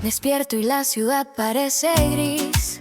Despierto y la ciudad parece gris,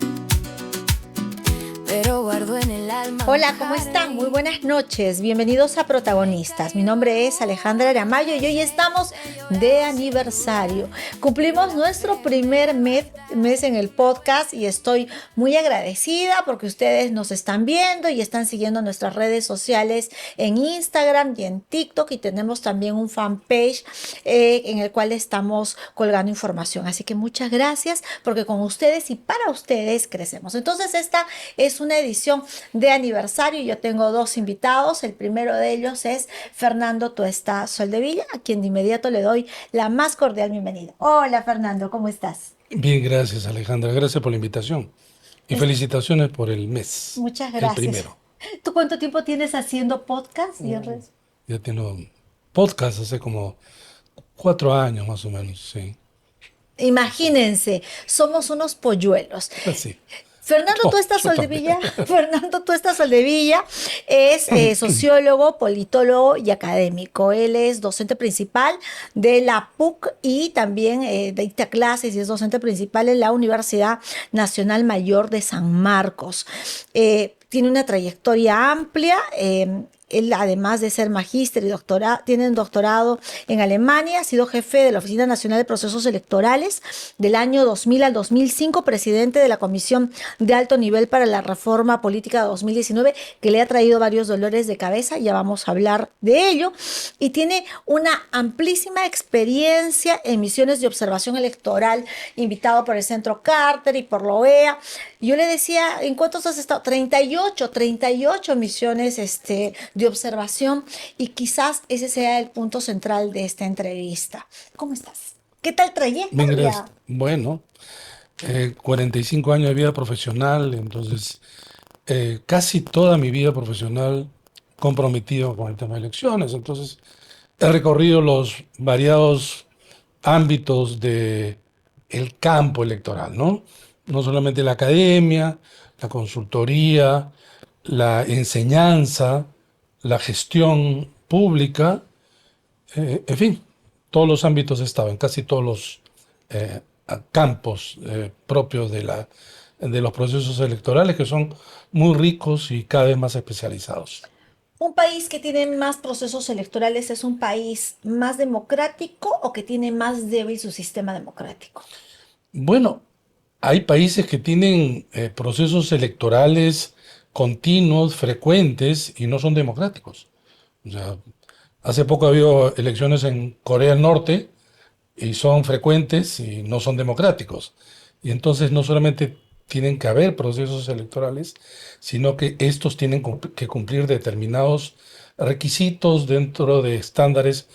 pero guardo en el alma. Hola, ¿cómo están? Muy buenas noches. Bienvenidos a Protagonistas. Mi nombre es Alejandra Aramayo y hoy estamos de aniversario. Cumplimos nuestro primer mes en el podcast y estoy muy agradecida porque ustedes nos están viendo y están siguiendo nuestras redes sociales en Instagram y en TikTok, y tenemos también un fanpage en el cual estamos colgando información. Así que muchas gracias, porque con ustedes y para ustedes crecemos. Entonces esta es una edición de aniversario. Yo tengo dos invitados. El primero de ellos es Fernando Tuesta Soldevilla, a quien de inmediato le doy la más cordial bienvenida. Hola Fernando, ¿cómo estás? Bien, gracias Alejandra, gracias por la invitación y felicitaciones por el mes. Muchas El gracias. primero. ¿Tú cuánto tiempo tienes haciendo podcast? Ya tengo podcast hace como 4 años más o menos, sí. Imagínense, somos unos polluelos. Así. Fernando Tuesta yo Soldevilla, también. Fernando Tuesta Soldevilla es sociólogo, politólogo y académico. Él es docente principal de la PUC y también dicta clases y es docente principal en la Universidad Nacional Mayor de San Marcos. Tiene una trayectoria amplia. Él, además de ser magíster y tiene un doctorado en Alemania, ha sido jefe de la Oficina Nacional de Procesos Electorales del año 2000 al 2005, presidente de la Comisión de Alto Nivel para la Reforma Política 2019, que le ha traído varios dolores de cabeza, ya vamos a hablar de ello, y tiene una amplísima experiencia en misiones de observación electoral, invitado por el Centro Carter y por la OEA. Yo le decía, ¿en cuántos has estado? 38 misiones de observación, y quizás ese sea el punto central de esta entrevista. ¿Cómo estás? ¿Qué tal Bien, trayectoria? gracias. Bueno, 45 años de vida profesional, entonces casi toda mi vida profesional comprometido con el tema de elecciones, entonces he recorrido los variados ámbitos de el campo electoral, ¿no? No solamente la academia, la consultoría, la enseñanza, la gestión pública, en fin, todos los ámbitos he estado, en casi todos los campos propios de los procesos electorales, que son muy ricos y cada vez más especializados. ¿Un país que tiene más procesos electorales es un país más democrático o que tiene más débil su sistema democrático? Bueno, hay países que tienen procesos electorales continuos, frecuentes y no son democráticos. O sea, hace poco ha habido elecciones en Corea del Norte y son frecuentes y no son democráticos. Y entonces no solamente tienen que haber procesos electorales, sino que estos tienen que cumplir determinados requisitos dentro de estándares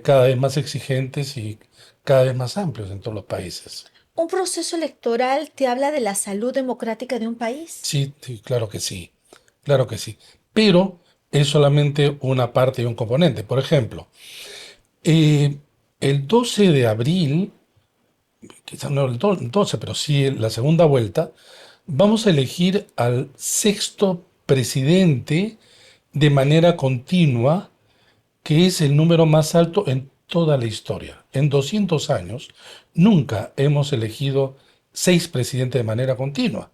cada vez más exigentes y cada vez más amplios en todos los países. ¿Un proceso electoral te habla de la salud democrática de un país? Sí, sí, claro que sí, claro que sí. Pero es solamente una parte y un componente. Por ejemplo, eh, el 12 de abril, quizás no el 12, pero sí la segunda vuelta, vamos a elegir al sexto presidente de manera continua, que es el número más alto en toda la historia. En 200 años nunca hemos elegido 6 presidentes de manera continua.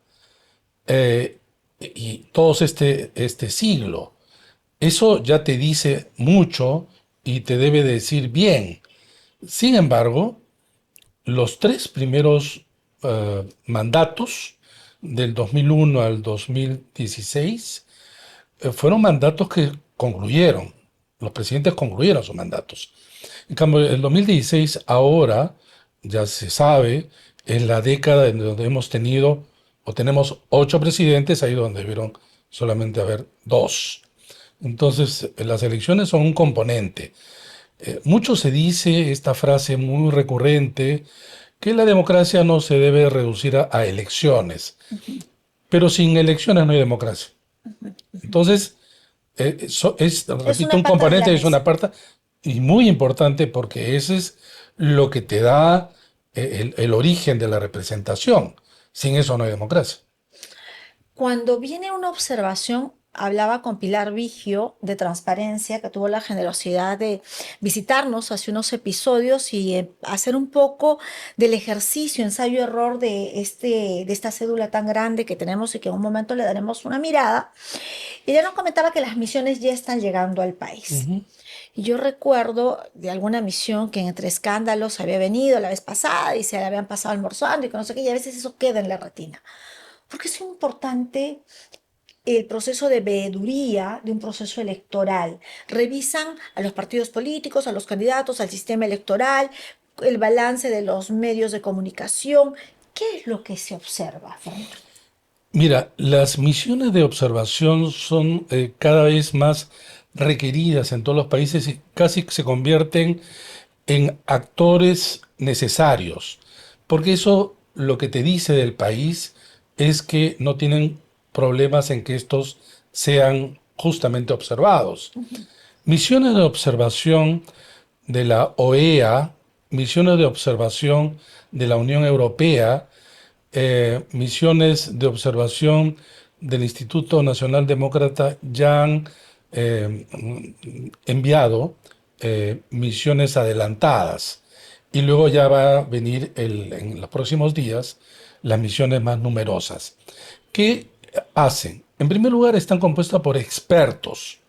Y todos este siglo. Eso ya te dice mucho y te debe decir bien. Sin embargo, los 3 primeros mandatos, del 2001 al 2016, fueron mandatos que concluyeron. Los presidentes concluyeron sus mandatos. En cambio, el 2016 ahora, ya se sabe, es la década en donde hemos tenido o tenemos 8 presidentes, ahí donde debieron solamente haber 2. Entonces, las elecciones son un componente. Mucho se dice esta frase muy recurrente, que la democracia no se debe reducir a elecciones, pero sin elecciones no hay democracia. Entonces, repito, un componente, es una parte y muy importante, porque ese es lo que te da el origen de la representación. Sin eso no hay democracia. Cuando viene una observación hablaba con Pilar Vigio de Transparencia, que tuvo la generosidad de visitarnos hace unos episodios y hacer un poco del ejercicio, ensayo-error de esta cédula tan grande que tenemos y que en un momento le daremos una mirada. Y ella nos comentaba que las misiones ya están llegando al país. Ujú. Y yo recuerdo de alguna misión que entre escándalos había venido la vez pasada y se la habían pasado almorzando y que no sé qué, y a veces eso queda en la retina. Porque es importante el proceso de veeduría de un proceso electoral. Revisan a los partidos políticos, a los candidatos, al sistema electoral, el balance de los medios de comunicación. ¿Qué es lo que se observa, Fernando? Mira, las misiones de observación son cada vez más requeridas en todos los países y casi se convierten en actores necesarios, porque eso lo que te dice del país es que no tienen problemas en que estos sean justamente observados. Misiones de observación de la OEA, misiones de observación de la Unión Europea, misiones de observación del Instituto Nacional Demócrata ya han eh, enviado misiones adelantadas y luego ya va a venir en los próximos días las misiones más numerosas. ¿Qué hacen? En primer lugar, están compuestas por expertos,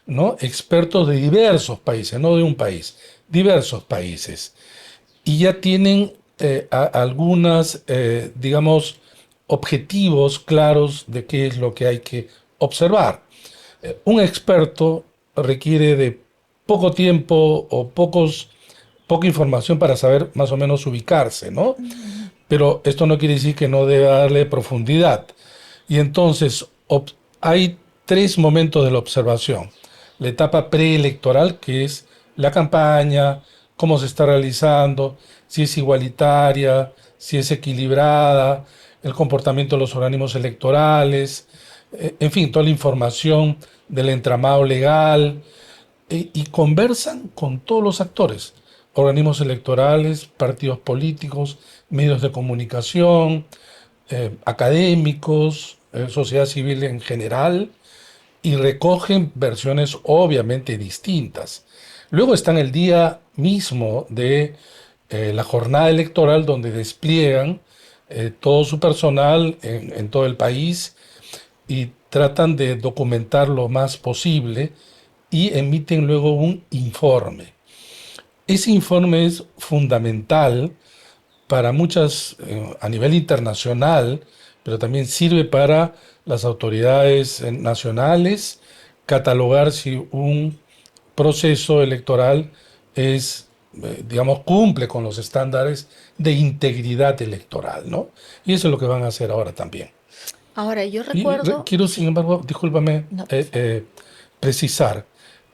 ¿no? Expertos de diversos países, no de un país, diversos países. Y ya tienen algunas, digamos, objetivos claros de qué es lo que hay que observar. Un experto requiere de poco tiempo o poca información para saber más o menos ubicarse, ¿no? Pero esto no quiere decir que no deba darle profundidad. Y entonces hay tres momentos de la observación. La etapa preelectoral, que es la campaña, cómo se está realizando, si es igualitaria, si es equilibrada, el comportamiento de los organismos electorales, en fin, toda la información del entramado legal, y conversan con todos los actores, organismos electorales, partidos políticos, medios de comunicación, académicos, sociedad civil en general, y recogen versiones obviamente distintas. Luego están el día mismo de la jornada electoral donde despliegan todo su personal en todo el país y tratan de documentar lo más posible y emiten luego un informe. Ese informe es fundamental para muchas, a nivel internacional, pero también sirve para las autoridades nacionales catalogar si un proceso electoral es, digamos, cumple con los estándares de integridad electoral, ¿no? Y eso es lo que van a hacer ahora también. Ahora, yo Y recuerdo... quiero, sin embargo, discúlpame, No, precisar,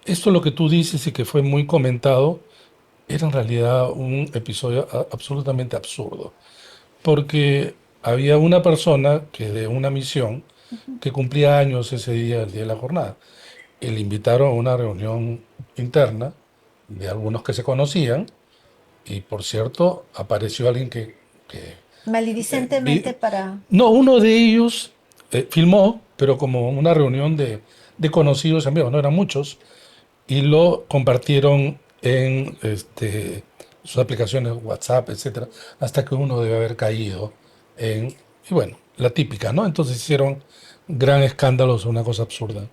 esto lo que tú dices y que fue muy comentado, era en realidad un episodio absolutamente absurdo, porque había una persona que de una misión que cumplía años ese día, el día de la jornada, y le invitaron a una reunión interna de algunos que se conocían, y por cierto, apareció alguien que maledicentemente para... no, uno de ellos filmó, pero como una reunión de conocidos amigos, no eran muchos, y lo compartieron en sus aplicaciones WhatsApp, etcétera, hasta que uno debe haber caído en, y bueno, la típica, ¿no? Entonces hicieron gran escándalo, una cosa absurda.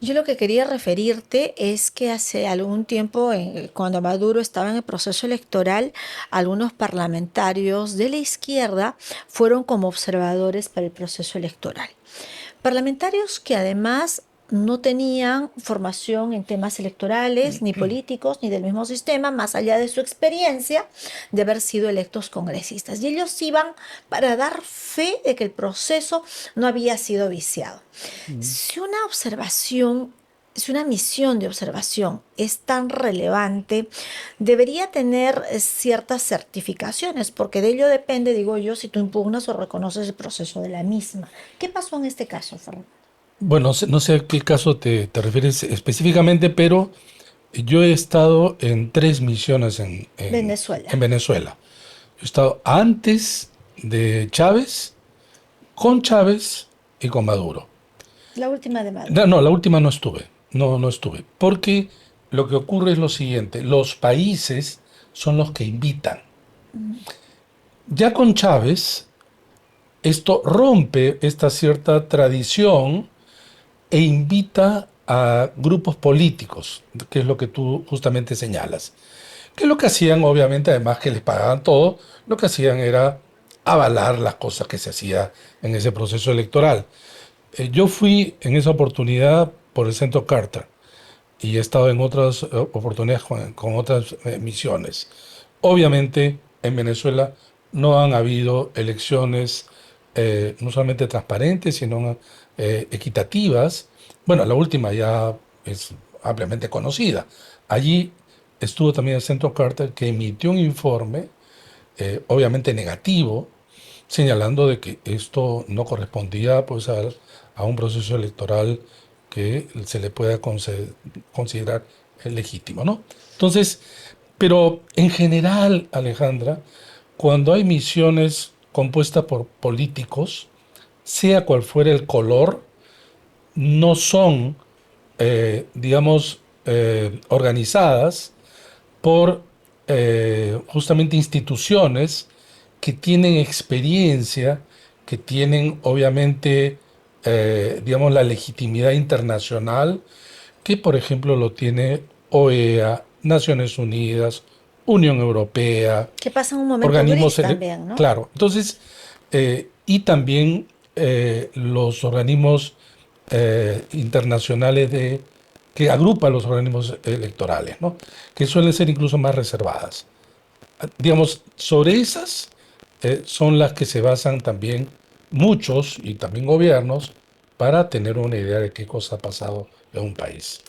Yo lo que quería referirte es que hace algún tiempo, cuando Maduro estaba en el proceso electoral, algunos parlamentarios de la izquierda fueron como observadores para el proceso electoral. Parlamentarios que además no tenían formación en temas electorales, ni políticos, ni del mismo sistema, más allá de su experiencia de haber sido electos congresistas. Y ellos iban para dar fe de que el proceso no había sido viciado. Si una observación, si una misión de observación es tan relevante, debería tener ciertas certificaciones, porque de ello depende, digo yo, si tú impugnas o reconoces el proceso de la misma. ¿Qué pasó en este caso, Fernando? Bueno, no sé a qué caso te refieres específicamente, pero yo he estado en tres misiones Venezuela. en Venezuela. He estado antes de Chávez, con Chávez y con Maduro. La última de Madrid. No, no, la última no estuve. No, no estuve. Porque lo que ocurre es lo siguiente. Los países son los que invitan. Ya con Chávez, esto rompe esta cierta tradición e invita a grupos políticos, que es lo que tú justamente señalas. Que lo que hacían, obviamente, además que les pagaban todo, lo que hacían era avalar las cosas que se hacía en ese proceso electoral. Yo fui en esa oportunidad por el Centro Carter y he estado en otras oportunidades con otras misiones. Obviamente, en Venezuela no han habido elecciones no solamente transparentes, sino equitativas. Bueno, la última ya es ampliamente conocida. Allí estuvo también el Centro Carter, que emitió un informe, obviamente negativo, señalando de que esto no correspondía pues a un proceso electoral que se le pueda considerar legítimo, ¿no? Entonces, pero en general, Alejandra, cuando hay misiones compuestas por políticos, sea cual fuera el color, no son, digamos, organizadas por justamente instituciones que tienen experiencia, que tienen obviamente, digamos, la legitimidad internacional, que por ejemplo lo tiene OEA, Naciones Unidas, Unión Europea, Que pasa en un momento organismos, gris también, ¿no? claro, entonces, y también los organismos internacionales que agrupan los organismos electorales, ¿no? Que suelen ser incluso más reservadas. Digamos, sobre esas son las que se basan también muchos y también gobiernos para tener una idea de qué cosa ha pasado en un país.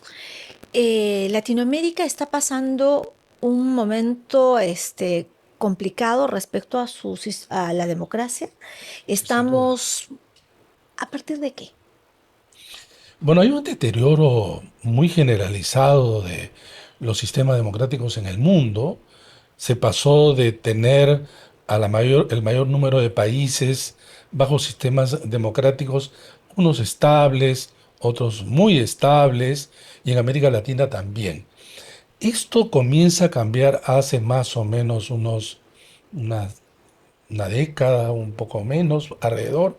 Latinoamérica está pasando un momento complicado respecto a, a la democracia. Sin duda. Estamos, ¿a partir de qué? Bueno, hay un deterioro muy generalizado de los sistemas democráticos en el mundo. Se pasó de tener el mayor número de países bajo sistemas democráticos, unos estables, otros muy estables, y en América Latina también. Esto comienza a cambiar hace más o menos una, una década, un poco menos, alrededor,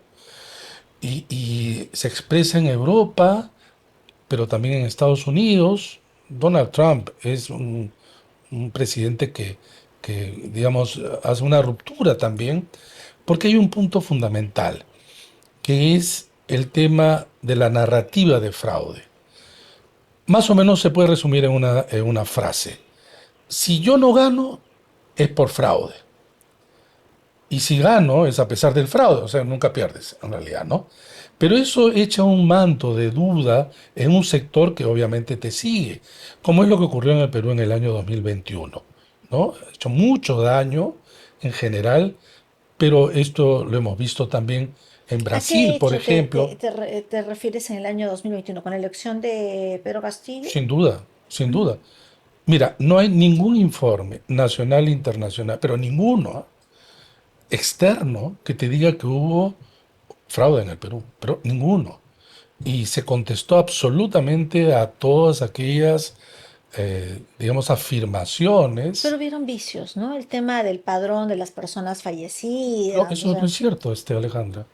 y se expresa en Europa, pero también en Estados Unidos. Donald Trump es un presidente que, digamos, hace una ruptura también, porque hay un punto fundamental, que es el tema de la narrativa de fraude. Más o menos se puede resumir en una frase. Si yo no gano, es por fraude. Y si gano, es a pesar del fraude, o sea, nunca pierdes, en realidad, ¿no? Pero eso echa un manto de duda en un sector que obviamente te sigue, como es lo que ocurrió en el Perú en el año 2021, ¿no? Ha hecho mucho daño en general, pero esto lo hemos visto también en ¿A qué Brasil, por hecho ejemplo, te refieres en el año 2021 con la elección de Pedro Castillo? sin duda, sin duda. Mira, no hay ningún informe nacional e internacional, pero ninguno externo que te diga que hubo fraude en el Perú, pero ninguno. Y se contestó absolutamente a todas aquellas, digamos, afirmaciones. Pero vieron vicios, ¿no? El tema del padrón de las personas No, fallecidas, o eso no sea, es cierto, Alejandra.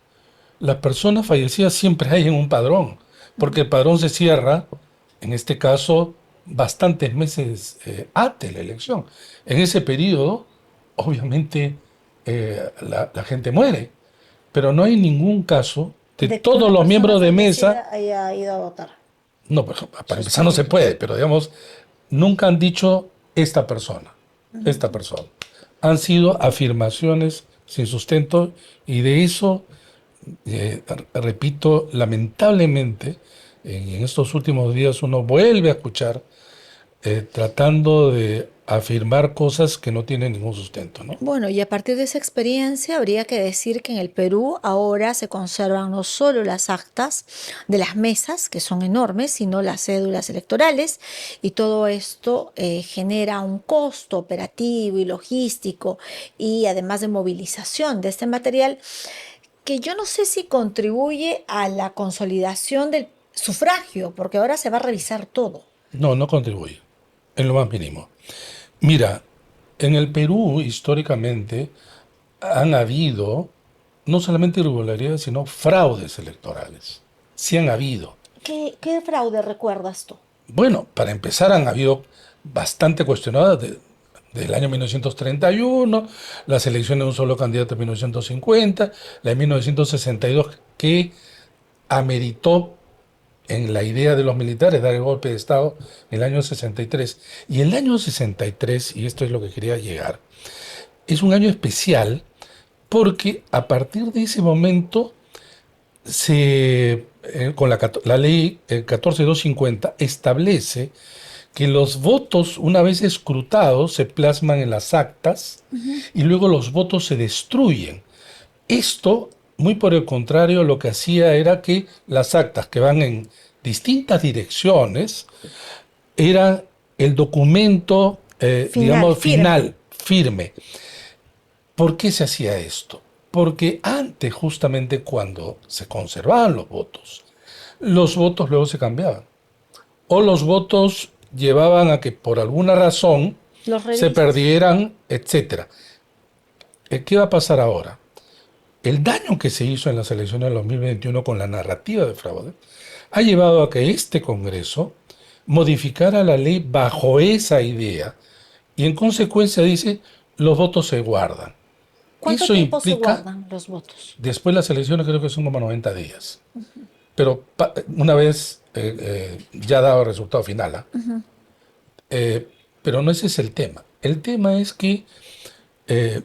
Las personas fallecidas siempre hay en un padrón, porque el padrón se cierra, en este caso, bastantes meses antes de la elección. En ese periodo, obviamente, la gente muere, pero no hay ningún caso de de que todos una los persona miembros de mesa. fallecida haya ido a votar No, pues, para sus empezar no se puede, parientes. pero digamos, nunca han dicho esta persona. Han sido afirmaciones sin sustento y de eso, repito, lamentablemente, en estos últimos días uno vuelve a escuchar tratando de afirmar cosas que no tienen ningún sustento, ¿no? Bueno, y a partir de esa experiencia habría que decir que en el Perú ahora se conservan no solo las actas de las mesas, que son enormes, sino las cédulas electorales, y todo esto genera un costo operativo y logístico y además de movilización de este material que yo no sé si contribuye a la consolidación del sufragio, porque ahora se va a revisar todo. No, no contribuye, en lo más mínimo. Mira, en el Perú históricamente han habido no solamente irregularidades, sino fraudes electorales. Sí han habido. ¿Qué fraude recuerdas tú? Bueno, para empezar han habido bastante cuestionadas del año 1931, la selección de un solo candidato en 1950, la de 1962 que ameritó en la idea de los militares dar el golpe de Estado en el año 63. Y el año 63, y esto es lo que quería llegar, es un año especial porque a partir de ese momento con la ley 14250 establece que los votos, una vez escrutados, se plasman en las actas y luego los votos se destruyen. Esto, muy por el contrario, lo que hacía era que las actas que van en distintas direcciones era el documento, digamos, final, firme. ¿Por qué se hacía esto? Porque antes, justamente cuando se conservaban los votos luego se cambiaban. O los votos llevaban a que por alguna razón se perdieran, etcétera. ¿Qué va a pasar ahora? El daño que se hizo en las elecciones del 2021 con la narrativa de fraude ha llevado a que este Congreso modificara la ley bajo esa idea y en consecuencia dice los votos se guardan. ¿Cuánto Eso tiempo se implica, guardan los votos? después las elecciones creo que son como 90 días, pero una vez ya dado el resultado final. ¿Ah? Pero no ese es el tema. El tema es que eh,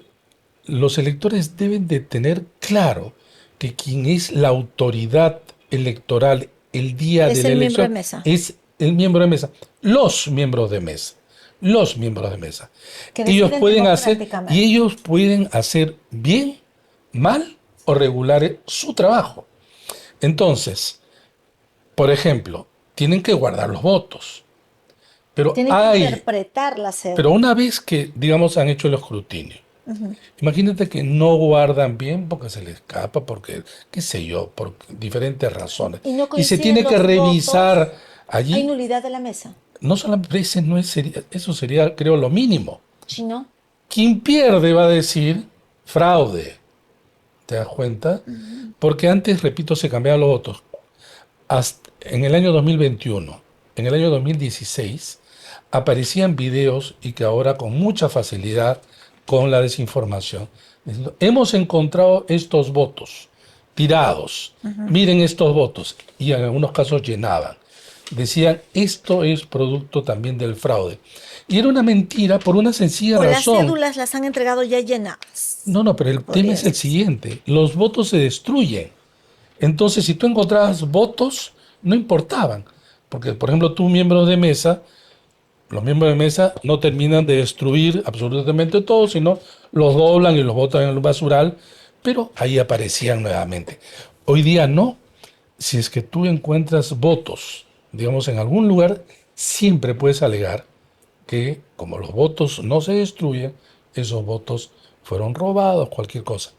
los electores deben de tener claro que quien es la autoridad electoral el día de Es la el miembro de elección mesa. es el miembro de mesa, los miembros de mesa, los miembros de mesa. Que Ellos deciden pueden hacer democráticamente. y ellos pueden hacer bien, mal o regular su trabajo. Entonces, por ejemplo, tienen que guardar los votos, pero Tienen que interpretar la pero cédula. una vez que, digamos, han hecho el escrutinio, imagínate que no guardan bien porque se les escapa, porque, qué sé yo, por diferentes razones. Y no Y se coinciden tiene que los revisar votos. Hay allí. nulidad de la mesa. No solamente eso sería, creo, lo mínimo. Si no, Quien pierde va a decir fraude. ¿Te das cuenta? Porque antes, repito, se cambiaban los votos. Hasta en el año 2021, en el año 2016, aparecían videos y que ahora con mucha facilidad con la desinformación. Diciendo, hemos encontrado estos votos tirados, miren estos votos, y en algunos casos llenaban. Decían, esto es producto también del fraude. Y era una mentira por una sencilla o las razón. cédulas las han entregado ya llenadas. No, no, pero el tema Podría es el ser. siguiente, los votos se destruyen. Entonces, si tú encontrabas votos, no importaban. Porque, por ejemplo, tú, los miembros de mesa no terminan de destruir absolutamente todo, sino los doblan y los botan en el basural, pero ahí aparecían nuevamente. Hoy día no. Si es que tú encuentras votos, digamos, en algún lugar, siempre puedes alegar que como los votos no se destruyen, esos votos fueron robados, cualquier cosa.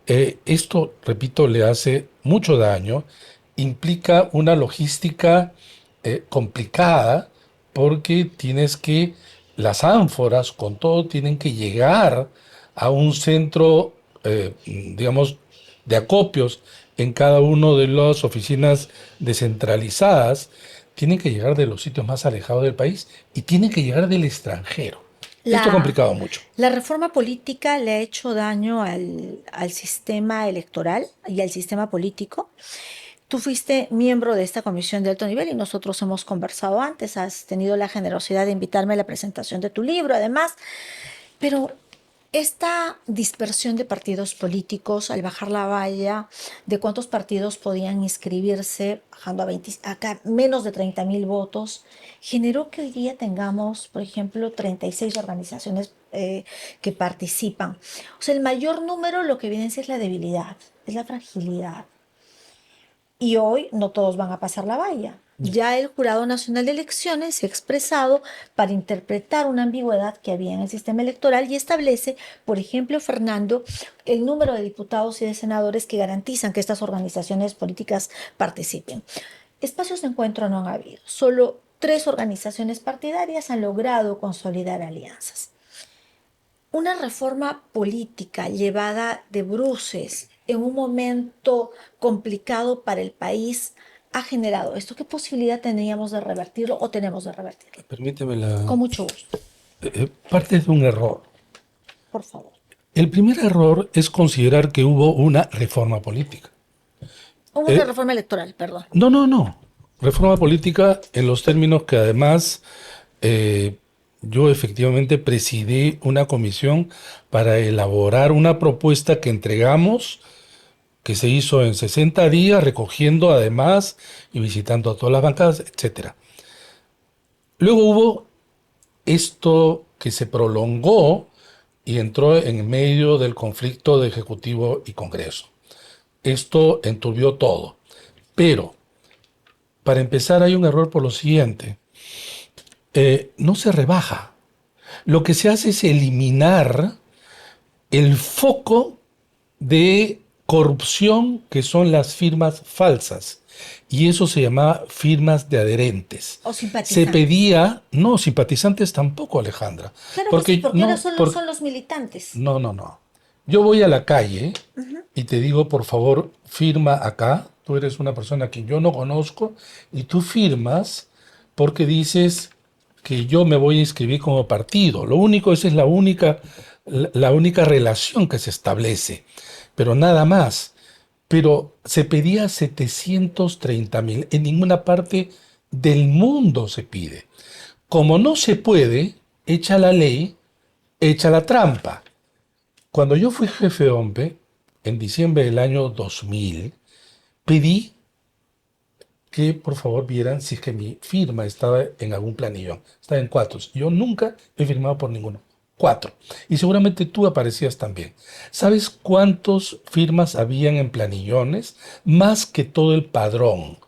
Esto, repito, le hace mucho daño, implica una logística complicada porque las ánforas con todo tienen que llegar a un centro, digamos, de acopios en cada una de las oficinas descentralizadas, tienen que llegar de los sitios más alejados del país y tienen que llegar del extranjero. Esto ha complicado mucho. La reforma política le ha hecho daño al sistema electoral y al sistema político. Tú fuiste miembro de esta comisión de alto nivel y nosotros hemos conversado antes. Has tenido la generosidad de invitarme a la presentación de tu libro, además. Pero esta dispersión de partidos políticos, al bajar la valla de cuántos partidos podían inscribirse, bajando a menos de 30.000 votos, generó que hoy día tengamos, por ejemplo, 36 organizaciones que participan. O sea, el mayor número lo que evidencia es la debilidad, es la fragilidad. y hoy no todos van a pasar la valla. Ya el Jurado Nacional de Elecciones se ha expresado para interpretar una ambigüedad que había en el sistema electoral y establece, por ejemplo, Fernando, el número de diputados y de senadores que garantizan que estas organizaciones políticas participen. Espacios de encuentro no han habido. Solo 3 organizaciones partidarias han logrado consolidar alianzas. Una reforma política llevada de bruces en un momento complicado para el país ha generado esto. ¿Qué posibilidad teníamos de revertirlo o tenemos de revertirlo? Permíteme Con mucho gusto, parte de un error. por favor. El primer error es considerar que hubo una reforma política. Hubo una reforma electoral, perdón. No. Reforma política en los términos que además yo efectivamente presidí una comisión para elaborar una propuesta que entregamos, que se hizo en 60 días, recogiendo además y visitando a todas las bancadas, etc. Luego hubo esto que se prolongó y entró en medio del conflicto de Ejecutivo y Congreso. Esto enturbió todo. Pero, para empezar, hay un error por lo siguiente. No se rebaja. Lo que se hace es eliminar el foco de corrupción que son las firmas falsas. Y eso se llamaba firmas de adherentes. O simpatizantes. Se pedía, no, simpatizantes tampoco, Alejandra. Claro que sí, porque no, ahora solo son los militantes. No. Yo voy a la calle y te digo, por favor, firma acá. Tú eres una persona que yo no conozco y tú firmas porque dices que yo me voy a inscribir como partido. Lo único, esa es la única relación que se establece, pero nada más. Pero se pedía 730,000. En ninguna parte del mundo se pide. Como no se puede, echa la ley, echa la trampa. Cuando yo fui jefe de OMPE, en diciembre del año 2000, pedí que por favor vieran si es que mi firma estaba en algún planillón. Estaba en 4. Yo nunca he firmado por ninguno. 4. Y seguramente tú aparecías también. ¿Sabes cuántas firmas habían en planillones? Más que todo el padrón.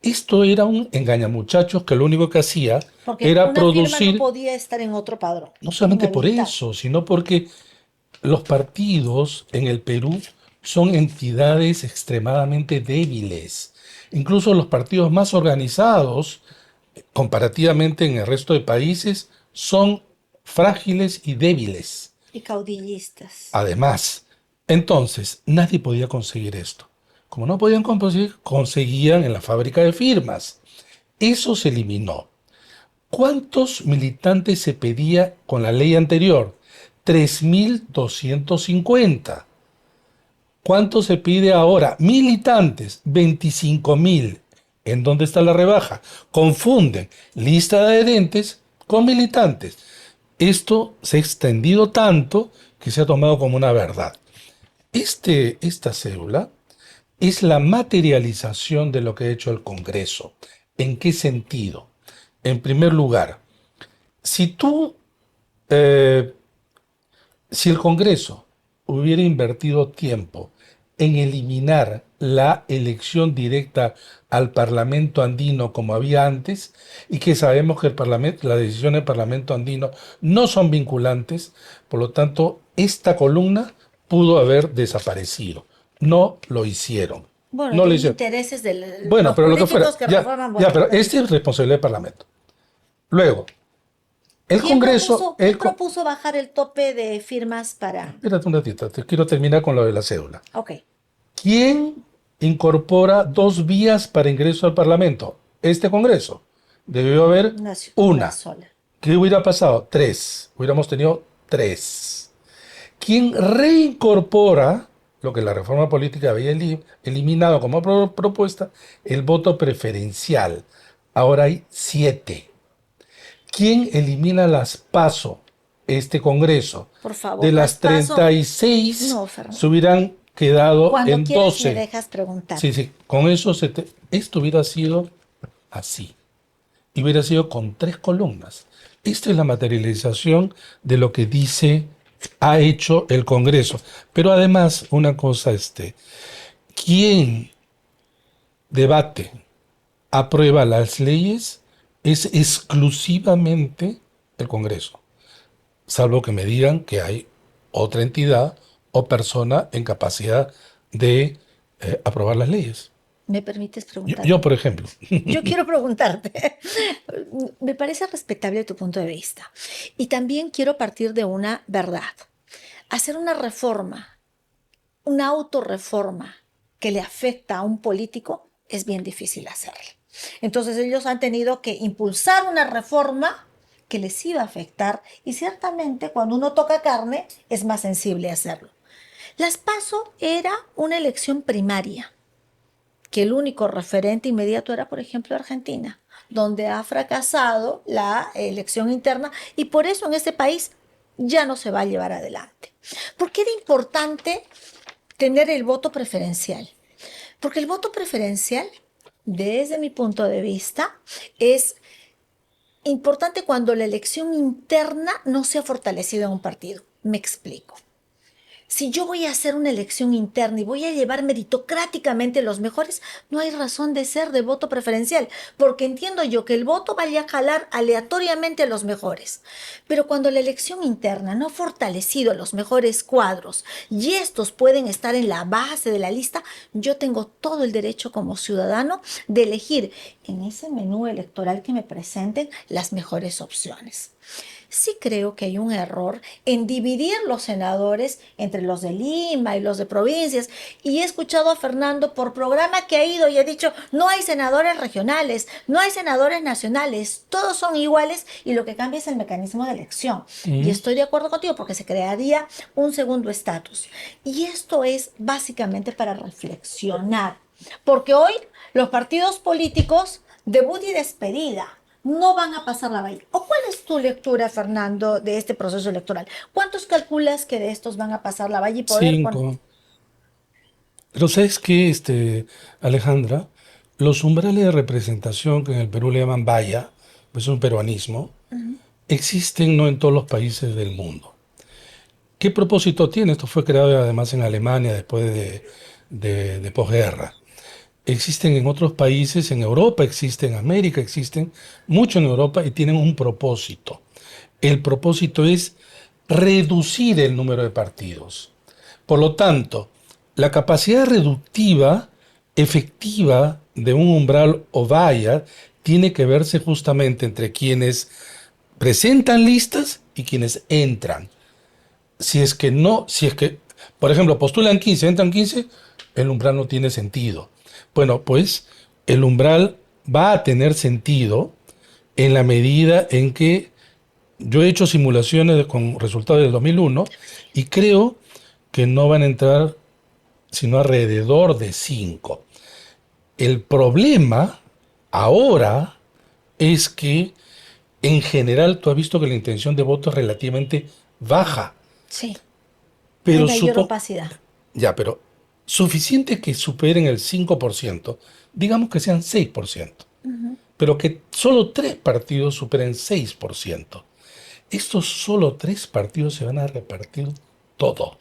Esto era un engañamuchachos que lo único que hacía Porque era una producir... firma no podía estar en otro padrón. No solamente por Inhabilitado. eso, sino porque los partidos en el Perú son entidades extremadamente débiles. Incluso los partidos más organizados, comparativamente en el resto de países, son frágiles y débiles. Y caudillistas. Además, entonces, nadie podía conseguir esto. Como no podían conseguir, conseguían en la fábrica de firmas. Eso se eliminó. ¿Cuántos militantes se pedía con la ley anterior? 3.250. ¿Cuánto se pide ahora? Militantes, 25.000. ¿En dónde está la rebaja? Confunden lista de adherentes con militantes. Esto se ha extendido tanto que se ha tomado como una verdad. Esta cédula es la materialización de lo que ha hecho el Congreso. ¿En qué sentido? En primer lugar, si el Congreso hubiera invertido tiempo en eliminar la elección directa al Parlamento andino como había antes, y que sabemos que las decisiones del Parlamento andino no son vinculantes, por lo tanto, esta columna pudo haber desaparecido. No lo hicieron. Bueno, no hay lo hicieron. intereses de los Pero lo que políticos fuera. que reforman Pero votos. esta es responsabilidad del Parlamento. Luego, el Congreso... ¿Quién propuso bajar el tope de firmas para...? Espérate un ratito, te quiero terminar con lo de la cédula. Ok. ¿Quién incorpora 2 vías para ingreso al Parlamento? Este Congreso. Debió haber una. Sola. ¿Qué hubiera pasado? 3. Hubiéramos tenido 3. ¿Quién reincorpora lo que la reforma política había eliminado como propuesta? El voto preferencial. Ahora hay 7. ¿Quién elimina las PASO? Este Congreso. Por favor. De las 36 se hubieran quedado Cuando en quieras 12. me dejas preguntar. Sí. Con eso esto hubiera sido así. Y hubiera sido con 3 columnas. Esta es la materialización de lo que ha hecho el Congreso. Pero además, una cosa, ¿quién debate, aprueba las leyes, es exclusivamente el Congreso, salvo que me digan que hay otra entidad o persona en capacidad de aprobar las leyes. ¿Me permites Yo, preguntar? yo, por ejemplo. Yo quiero preguntarte, me parece respetable tu punto de vista y también quiero partir de una verdad. Hacer una reforma, una autorreforma que le afecta a un político es bien difícil hacerlo. Entonces ellos han tenido que impulsar una reforma que les iba a afectar y ciertamente cuando uno toca carne es más sensible a hacerlo. Las PASO era una elección primaria, que el único referente inmediato era, por ejemplo, Argentina, donde ha fracasado la elección interna y por eso en ese país ya no se va a llevar adelante. ¿Por qué era importante tener el voto preferencial? Porque el voto preferencial, desde mi punto de vista, es importante cuando la elección interna no se ha fortalecido en un partido. Me explico. Si yo voy a hacer una elección interna y voy a llevar meritocráticamente los mejores, no hay razón de ser de voto preferencial, porque entiendo yo que el voto vaya a jalar aleatoriamente a los mejores. Pero cuando la elección interna no ha fortalecido a los mejores cuadros y estos pueden estar en la base de la lista, yo tengo todo el derecho como ciudadano de elegir en ese menú electoral que me presenten las mejores opciones. Sí creo que hay un error en dividir los senadores entre los de Lima y los de provincias. Y he escuchado a Fernando por programa que ha ido y ha dicho, no hay senadores regionales, no hay senadores nacionales, todos son iguales y lo que cambia es el mecanismo de elección. Y estoy de acuerdo contigo porque se crearía un segundo estatus. Y esto es básicamente para reflexionar, porque hoy los partidos políticos, debut y despedida, no van a pasar la valla. ¿O cuál es tu lectura, Fernando, de este proceso electoral? ¿Cuántos calculas que de estos van a pasar la valla y poder poner? 5. Pero ¿sabes qué, Alejandra? Los umbrales de representación, que en el Perú le llaman valla, pues es un peruanismo, existen no en todos los países del mundo. ¿Qué propósito tiene? Esto fue creado además en Alemania después de posguerra. Existen en otros países, en Europa existen, en América existen, mucho en Europa y tienen un propósito. El propósito es reducir el número de partidos. Por lo tanto, la capacidad reductiva efectiva de un umbral o valla tiene que verse justamente entre quienes presentan listas y quienes entran. Si es que no, si es que, por ejemplo, postulan 15, entran 15, el umbral no tiene sentido. Bueno, pues el umbral va a tener sentido en la medida en que yo he hecho simulaciones con resultados del 2001 y creo que no van a entrar sino alrededor de 5. El problema ahora es que en general tú has visto que la intención de voto es relativamente baja. Sí, hay Pero mayor opacidad. ya, pero suficiente que superen el 5%, digamos que sean 6%, pero que solo 3 partidos superen 6%. Estos solo 3 partidos se van a repartir todo.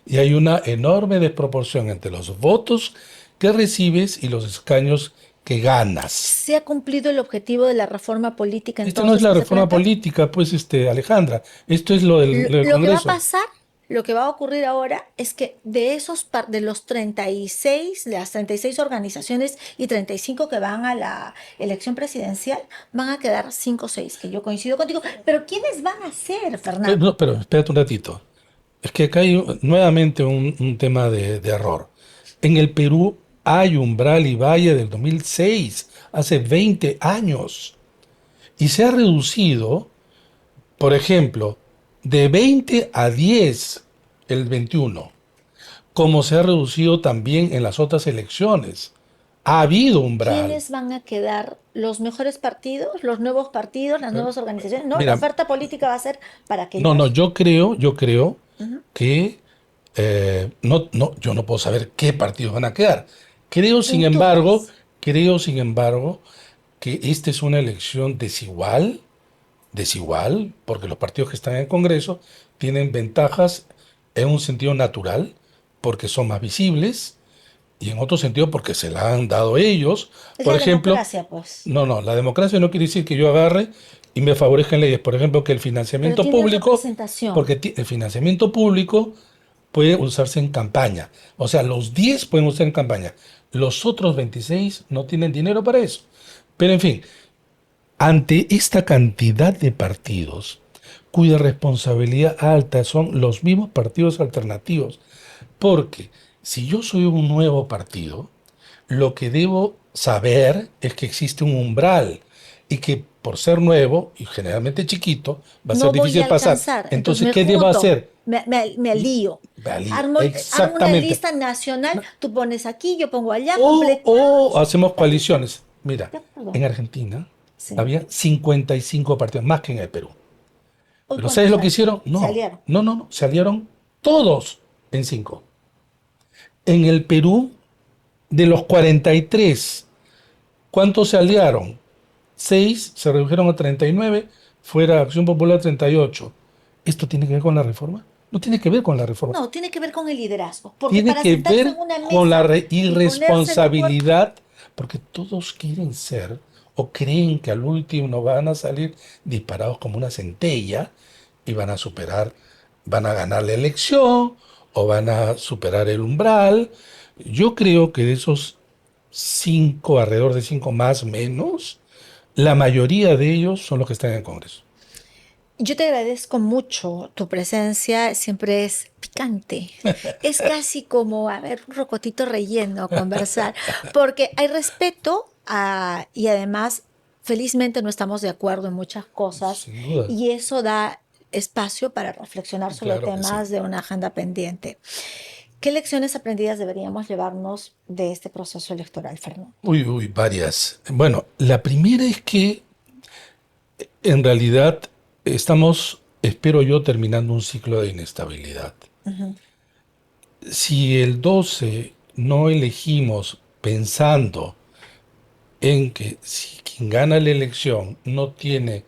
Y hay una enorme desproporción entre los votos que recibes y los escaños que ganas. ¿Se ha cumplido el objetivo de la reforma política Esto no es entonces la que se reforma plantea? política, pues, Alejandra. Esto es lo del Lo que va a Congreso. pasar, lo que va a ocurrir ahora es que de de los 36, de las 36 organizaciones y 35 que van a la elección presidencial, van a quedar 5 o 6, que yo coincido contigo. Pero ¿quiénes van a ser, Fernando? No, pero espérate un ratito. Es que acá hay nuevamente un tema de error. En el Perú hay umbral y valla del 2006, hace 20 años. Y se ha reducido, por ejemplo, de 20 a 10 el 21, como se ha reducido también en las otras elecciones. Ha habido umbral. ¿Quiénes van a quedar? ¿Los mejores partidos, los nuevos partidos, las nuevas organizaciones? No, la Mira, oferta política va a ser para no, aquellos. yo creo que yo no puedo saber qué partidos van a quedar. Creo, sin En tu embargo, país. que esta es una elección desigual, porque los partidos que están en el Congreso tienen ventajas en un sentido natural, porque son más visibles y en otro sentido porque se la han dado ellos. Es Por la ejemplo, democracia, pues. no, la democracia no quiere decir que yo agarre y me favorezcan leyes. Por ejemplo, que el Pero financiamiento tiene público, representación. porque el financiamiento público puede usarse en campaña. O sea, los 10 pueden usar en campaña. Los otros 26 no tienen dinero para eso. Pero en fin, ante esta cantidad de partidos, cuya responsabilidad alta son los mismos partidos alternativos, porque si yo soy un nuevo partido, lo que debo saber es que existe un umbral y que por ser nuevo y generalmente chiquito va a ser No voy difícil a pasar. alcanzar. Entonces, me ¿qué debo junto, hacer? Me alío. Valía, Armo una exactamente. lista nacional, tú pones aquí, yo pongo allá, O hacemos coaliciones. Mira, Ya, perdón. en Argentina Sí. había 55 partidos, más que en el Perú. Hoy ¿Pero sabes lo que cuántos hay. hicieron? No, Se aliaron. no, se aliaron todos en 5. En el Perú, de los 43, ¿cuántos se aliaron? 6 se redujeron a 39, fuera Acción Popular 38. ¿Esto tiene que ver con la reforma? No tiene que ver con la reforma. No, tiene que ver con el liderazgo. Porque Tiene para que sentarse ver en una mesa con la y ponerse de acuerdo, irresponsabilidad, porque todos quieren ser o creen que al último van a salir disparados como una centella y van a superar, van a ganar la elección o van a superar el umbral. Yo creo que de esos 5, alrededor de 5 más menos, la mayoría de ellos son los que están en el Congreso. Yo te agradezco mucho tu presencia, siempre es picante. Es casi como, a ver, un rocotito relleno conversar, porque hay respeto y además, felizmente no estamos de acuerdo en muchas cosas Sin duda. y eso da espacio para reflexionar sobre Claro que temas de una agenda pendiente. ¿Qué lecciones aprendidas deberíamos llevarnos de este proceso electoral, Fernando? Uy, varias. Bueno, la primera es que en realidad estamos, espero yo, terminando un ciclo de inestabilidad. Ujú. Si el 12 no elegimos pensando en que si quien gana la elección no tiene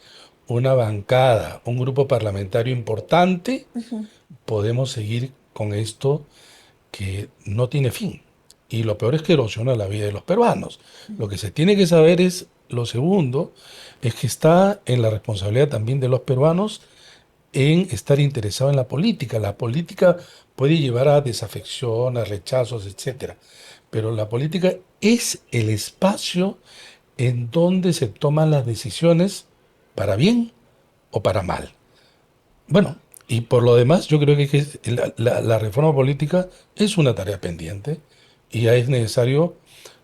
una bancada, un grupo parlamentario importante, Ujú. podemos seguir con esto que no tiene fin. Y lo peor es que erosiona la vida de los peruanos. Lo que se tiene que saber es, lo segundo, es que está en la responsabilidad también de los peruanos en estar interesado en la política. La política puede llevar a desafección, a rechazos, etcétera. Pero la política es el espacio en donde se toman las decisiones para bien o para mal. Bueno, y por lo demás, yo creo que la reforma política es una tarea pendiente y ya es necesario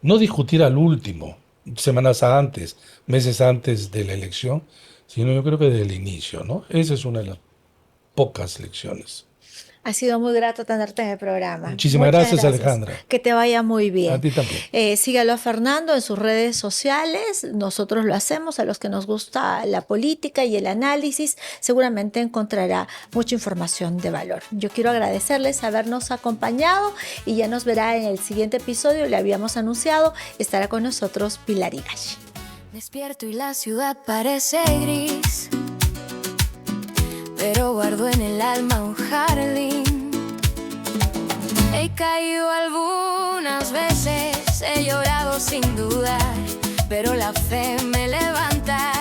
no discutir al último, semanas antes, meses antes de la elección, sino yo creo que desde el inicio, ¿no? Esa es una de las pocas lecciones. Ha sido muy grato tenerte en el programa. Muchísimas Muchas gracias, Alejandra. Que te vaya muy A bien. ti también. Sígalo a Fernando en sus redes sociales. Nosotros lo hacemos. A los que nos gusta la política y el análisis, seguramente encontrará mucha información de valor. Yo quiero agradecerles habernos acompañado y ya nos verá en el siguiente episodio. Le habíamos anunciado, estará con nosotros Pilar Higashi. Despierto y la ciudad parece gris, pero guardo en el alma un jardín. He caído algunas veces, he llorado sin dudar, pero la fe me levanta.